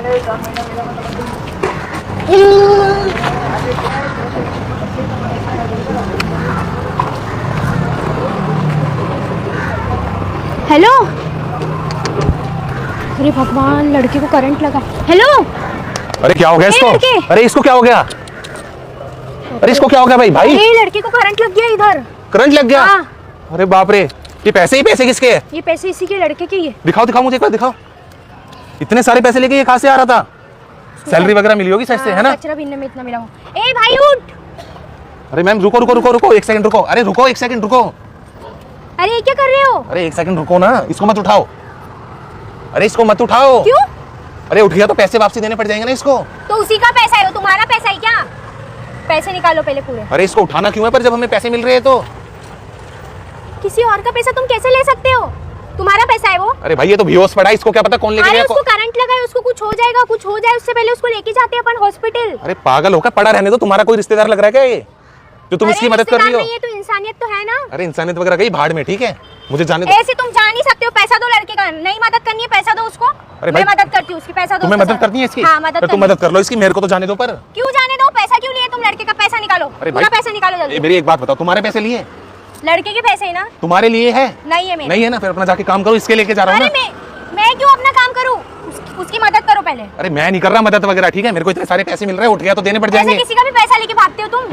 Hello. अरे भगवान, लड़के को करंट लगा। हेलो। अरे क्या हो गया इसको? अरे इसको क्या हो गया? अरे इसको क्या हो गया भाई? भाई लड़के को करंट लग गया इधर। करंट लग गया? हाँ। अरे बाप रे, ये पैसे ही पैसे किसके हैं? ये पैसे इसी के लड़के के ही है। दिखाओ दिखाओ मुझे एक बार दिखाओ। इतने सारे पैसे लेके ये कहाँ से आ रहा था? सैलरी वगैरह मिली होगी सच से, है ना? कचरा बीनने में इतना मिला हो। ए भाई उठ। अरे मैम रुको रुको रुको रुको, एक सेकंड रुको। अरे रुको एक सेकंड रुको। अरे क्या कर रहे हो? अरे एक सेकंड रुको ना, इसको मत उठाओ। अरे इसको मत उठाओ। क्यों? अरे उठ गया तो पैसे वापसी देने पड़ जाएंगे ना इसको। तो उसी का पैसा है, वो तुम्हारा पैसा है क्या? पैसे निकालो पहले पूरे। अरे इसको उठाना क्यों है पर जब हमें पैसे मिल रहे हैं तो? किसी और का पैसा तुम कैसे ले सकते हो? तुम्हारा पैसा है वो। अरे भाई ये तो बेहोश पड़ा है, इसको क्या पता कौन लेके गया? उसको करंट लगा है, उसको कुछ हो जाएगा, कुछ हो जाए उससे पहले उसको लेके जाते हैं अपन हॉस्पिटल। अरे पागल होकर पड़ा रहने दो। तुम्हारा कोई रिश्तेदार लग रहा है क्या ये जो तुम इसकी मदद कर रही हो? ये तो इंसानियत तो है ना। अरे इंसानियत वगैरह गई भाड़ में, ठीक है? मुझे जाने दो। ऐसे तुम जा नहीं सकते हो। पैसा दो लड़के का। नहीं मदद करनी है, पैसा दो उसको। अरे मैं मदद करती हूँ उसकी, पैसा दो। तुम्हें मदद करनी है इसकी? हाँ, मदद। तुम मदद कर लो इसकी, मेरे को तो जाने दो। पर क्यों जाने दो? पैसा क्यों लिए तुम लड़के का? पैसा निकालो। अरे पूरा पैसा निकालो जल्दी। मेरी एक बात बताओ, तुम्हारे पैसे लिए? लड़के के पैसे है ना? तुम्हारे लिए है? नहीं है मेरे। नहीं है ना? फिर अपना जाके काम करो, इसके लेके जा रहा हूँ ना। मैं क्यों अपना काम करूँ? उसकी मदद करो पहले। अरे मैं नहीं कर रहा मदद वगैरह, ठीक है? मेरे को इतने सारे पैसे मिल रहे हैं, उठ गया तो देने पड़ जाएंगे। किसी का भी पैसा लेके भागते हो तुम।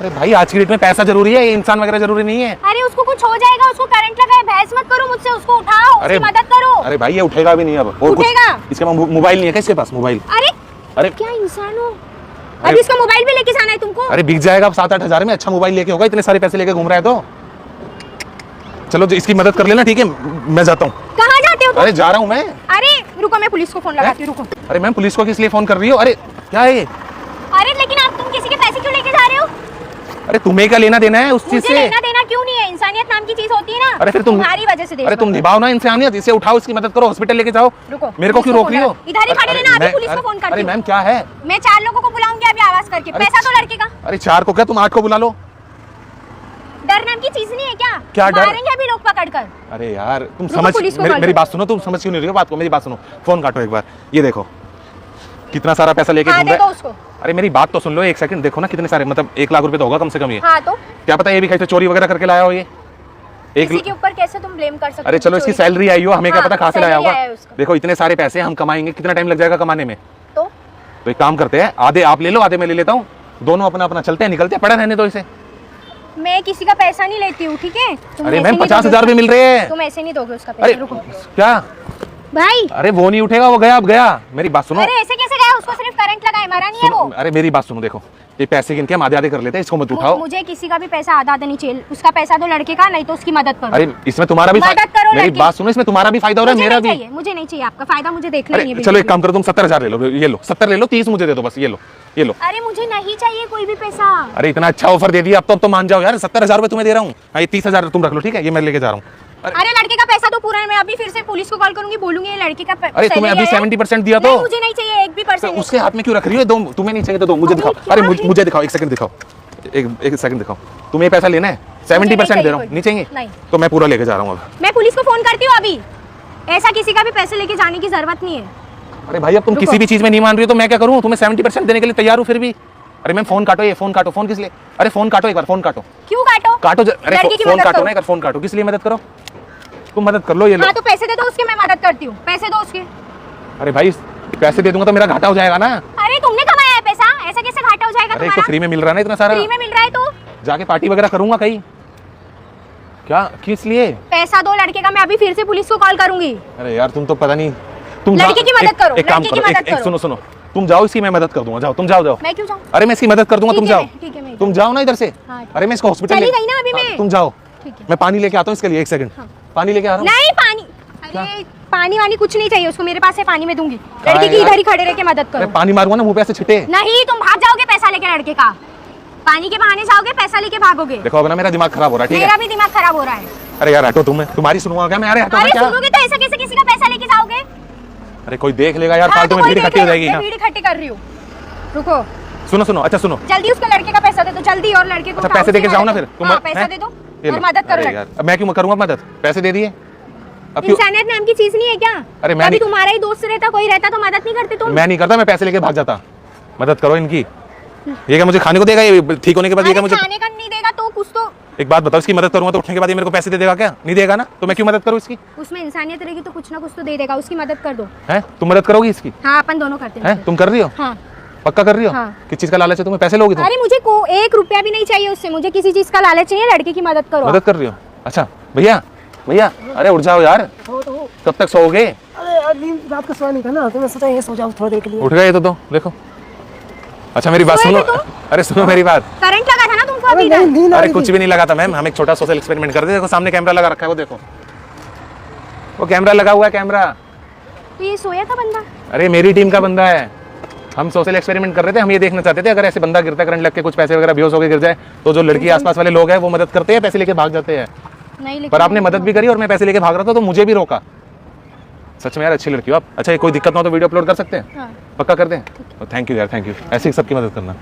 अरे भाई आज की डेट में पैसा जरूरी है, ये इंसान वगैरह जरूरी नहीं है। अरे उसको कुछ हो जाएगा, उसको करंट लगा है। बहस मत करो मुझसे, उसको उठाओ। अरे उसकी मदद करो। अरे भाई ये उठेगा भी नहीं अब। और उठेगा? इसके पास मोबाइल नहीं है क्या? इसके पास मोबाइल? अरे क्या इंसान हो? अभी इसका मोबाइल भी लेके जाना है तुमको? अरे बिक जाएगा 7-8 हजार में। अच्छा मोबाइल लेके होगा, इतने सारे पैसे लेके घूम रहा है तो। चलो इसकी मदद कर लेना, ठीक है? मैं जाता हूँ। कहाँ जाते हो तुम? अरे जा रहा हूँ मैं। अरे रुको, मैं पुलिस को फोन लगाती हूँ। रुको। अरे मैम पुलिस को किस लिए फोन कर रही हो? अरे क्या है ये? अरे लेकिन आप तुम किसी के पैसे क्यों लेके जा रहे हो? अरे तुम्हें क्या लेना देना है उस चीज से? लेना देना क्यों नहीं है? इंसानियत नाम की चीज होती है ना। अरे फिर तुम्हारी वजह से। अरे तुम निभाओ ना इंसानियत, इसे उठाओ, इसकी मदद करो, हॉस्पिटल लेके जाओ। रुको, मेरे को क्यों रोक रही हो? इधर ही खड़े रहना, अभी पुलिस को फोन करती हूं। अरे मैम क्या है? मैं 4 लोगों को बुलाऊंगी अभी आवाज करके। पैसा दो लड़के का। अरे 4 को क्या, तुम 8 को बुला लो। डर नाम की चीज नहीं है क्या? क्या डर? मारेंगे अभी लोग पकड़कर। अरे यार तुम समझ, मेरी बात सुनो। तुम समझ क्यों नहीं रही हो बात को? मेरी बात सुनो, फोन काटो एक बार। ये देखो कितना सारा पैसा लेके घूम रहा है। अरे मेरी बात तो सुन लो एक सेकंड। देखो ना कितने सारे, मतलब 1 लाख रुपए तो होगा कम से कम ये। हाँ तो क्या पता ये भी कहीं चोरी वगैरह करके लाया हो ये। किसी के ऊपर कैसे तुम ब्लेम कर सकते हो? अरे चलो इसकी सैलरी आई हो, हमें क्या पता कहाँ से लाया होगा। देखो इतने सारे पैसे हम कमाएंगे, कितना टाइम लग जाएगा कमाने में? तो एक काम करते हैं, आधे आप ले लो, आधे मैं ले लेता हूँ। दोनों अपना अपना चलते हैं, निकलते हैं। पड़ा रहने दो इसे। मैं किसी का पैसा नहीं लेती हूँ, ठीक है? अरे मैम 50 हजार भी मिल रहे हैं। तुम ऐसे नहीं दोगे उसका पैसा। अरे रुको। क्या भाई? अरे वो नहीं उठेगा, वो गया। अब गया। मेरी बात सुनो। अरे ऐसे कैसे गया? उसको सिर्फ करंट लगा है, मरा नहीं है वो। अरे मेरी बात सुनो, देखो ये पैसे गिन के हम आधे आधे कर लेते हैं, इसको मत उठाओ। मुझे किसी का भी पैसा आधा आधा नहीं चाहिए। उसका पैसा दो लड़के का, नहीं तो उसकी मदद करो। अरे इसमें तुम्हारा भी मदद करो। मेरी बात सुनो, इसमें तुम्हारा भी फायदा हो रहा है, मेरा भी। मुझे नहीं चाहिए आपका फायदा, मुझे देखना नहीं है। चलो एक काम करो, तुम 70 हजार ले लो। ये लो 70 ले लो, 30 मुझे दे दो बस। ये लो ये लो। अरे मुझे नहीं चाहिए कोई भी पैसा। अरे इतना अच्छा ऑफर दे दिया, अब तो मान जाओ यार। 70 हजार रुपए तुम्हें दे रहा हूँ। ये 30 हजार तुम रख लो, ठीक है? ये मैं लेके जा रहा हूँ। अरे लड़के का पैसा तो पूरा है। मैं अभी फिर से पुलिस को कॉल करूंगी, बोलूंगी ये लड़के का पैसा। अरे तुम्हें अभी 70% दिया तो? मुझे नहीं चाहिए 1 भी परसेंट। उसके हाथ में क्यों रख रही हो? दो तुम्हें नहीं चाहिए तो दो, मुझे दिखाओ। अरे मुझे दिखाओ, एक सेकंड दिखाओ, एक सेकंड दिखाओ। तुम्हें पैसा लेना है? 70% दे रहा हूँ। नहीं चाहिए तो मैं पूरा लेके जा रहा हूँ। अब मैं पुलिस को फोन करती हूँ अभी। ऐसा किसी का भी पैसे लेके जाने की जरूरत नहीं है। अरे भाई अब तुम किसी भी चीज में नहीं मान रही हो तो मैं क्या करूँ? तुम्हें 70% देने के लिए तैयार हूँ फिर भी। अरे मैम फोन काटो, ये फोन काटो। फोन किस लिए? अरे फोन काटो, एक बार फोन काटो। क्यों काटो? काटो अरे फोन काटो ना, एक बार फोन काटो। किस लिए मदद करो? तुम मदद कर लो। ये लो। हाँ तो पैसे दे दो उसके, मैं मदद करती हूँ। पैसे दो उसके। अरे भाई पैसे दे दूंगा तो मेरा घाटा हो जाएगा ना। अरे तुमने कमाया है पैसा, ऐसा कैसे घाटा हो जाएगा? अरे तो फ्री में मिल रहा है ना इतना सारा। फ्री में मिल रहा है तो जाके पार्टी वगैरह करूंगा कहीं। क्या किस लिए? पैसा दो लड़के का, मैं अभी फिर से पुलिस को कॉल करूंगी। अरे यार तुम तो पता नहीं। तुम लड़के की मदद करो। एक काम करो, सुनो सुनो, तुम जाओ, इसकी मैं मदद कर दूंगा। जाओ तुम जाओ। मैं क्यों जाऊं? अरे मैं इसकी मदद कर दूंगा, तुम जाओ। तुम जाओ ना इधर से। अरे मैं इसको हॉस्पिटल चली गई ना अभी मैं। तुम जाओ, मैं पानी लेके आता हूँ इसके लिए। 1 सेकंड पानी लेके आ रहा हूँ। नहीं पानी, अरे पानी वानी कुछ नहीं चाहिए उसको, मेरे पास है पानी में दूंगी। लड़के की इधर ही खड़े रह के मदद करो। पानी मारूंगा ना मुंह पे ऐसे छिटे। नहीं तुम भाग जाओगे पैसा लेके लड़के का। पानी के बहाने जाओगे, पैसा लेके भागोगे। देखो अब ना मेरा दिमाग खराब हो रहा है, ठीक है? मेरा भी दिमाग खराब हो रहा है। अरे यार हटो तुम, तुम्हारी सुनूंगा क्या मैं? अरे हटो क्या? सुनोगे तो ऐसा कैसे किसी का पैसा लेके जाओगे? अरे कोई देख लेगा यार, फालतू में भीड़ इकट्ठी हो जाएगी। मैं भीड़ इकट्ठी कर रही हूँ। रुको सुनो सुनो, अच्छा सुनो, जल्दी उसके लड़के का पैसा दे दो जल्दी, और लड़के को पैसे देके जाओ ना फिर। तुम पैसा दे दो और मदद करो यार। मैं क्यों करूंगा मदद? पैसे दे दिए अब क्यों? इंसानियत नाम की चीज नहीं है क्या? अरे मैं अभी नहीं- तुम्हारा ही दोस्त रहता, कोई रहता तो मदद नहीं करते तुम? मैं नहीं करता, मैं पैसे लेके भाग जाता। मदद करो इनकी। ये क्या मुझे खाने को देगा? ये ठीक होने के बाद ये क्या मुझे खाने का नहीं देगा तो कुछ तो एक बात बताओ, इसकी मदद करूंगा तो उठने के बाद ये मेरे को पैसे दे देगा क्या? नहीं देगा ना, तो मैं क्यों मदद करूं इसकी? उसमें इंसानियत रहेगी तो कुछ ना कुछ तो दे देगा, उसकी मदद कर दो। है तुम मदद करोगी इसकी? हाँ अपन दोनों करते है तुम कर रही हो? हाँ पक्का कर रही हो? हाँ। किस चीज का लालच है तुम्हें? पैसे लोगी तुम? अरे मुझे को 1 रुपया भी नहीं चाहिए उससे, मुझे किसी चीज का लालच चाहिए, लड़के की मदद करो। मदद कर रही हो? अच्छा भैया भैया, अरे उठ जाओ यार, कब तक सोओगे? अरे अभी रात का सोया नहीं था ना, तो मैं सोचा ये सो जाऊं थोड़ी देर के लिए। उठ गए तो देखो। अच्छा मेरी बात सोए सुनो, थे तुम? अरे सुनो मेरी बात। करंट लगा था ना तुमको अरे अभी नहीं, इधर? नींद आ अरे रही कुछ थी। भी नहीं लगा था मैम, हम एक छोटा सोशल एक्सपेरिमेंट कर रहे थे। देखो सामने कैमरा लगा रखा है, वो देखो वो कैमरा लगा हुआ है, कैमरा। तो ये सोया था बंदा? अरे मेरी टीम का बंदा है, हम सोशल एक्सपेरिमेंट कर रहे थे। हम ये देखना चाहते थे अगर ऐसे बंदा गिरता है करंट लग के, कुछ पैसे वगैरह बेहोश होकर गिर जाए, तो जो लड़की आसपास वाले लोग हैं वो मदद करते हैं, पैसे लेके भाग जाते हैं। नहीं लेकिन पर आपने मदद भी करी और मैं पैसे लेके भाग रहा था तो मुझे भी रोका। सच में यार अच्छी लड़की हो आप। अच्छा ये कोई दिक्कत ना हो तो वीडियो अपलोड कर सकते हैं? हाँ। पक्का कर दें? थैंक यू यार, थैंक यू। ऐसे ही सबकी मदद करना।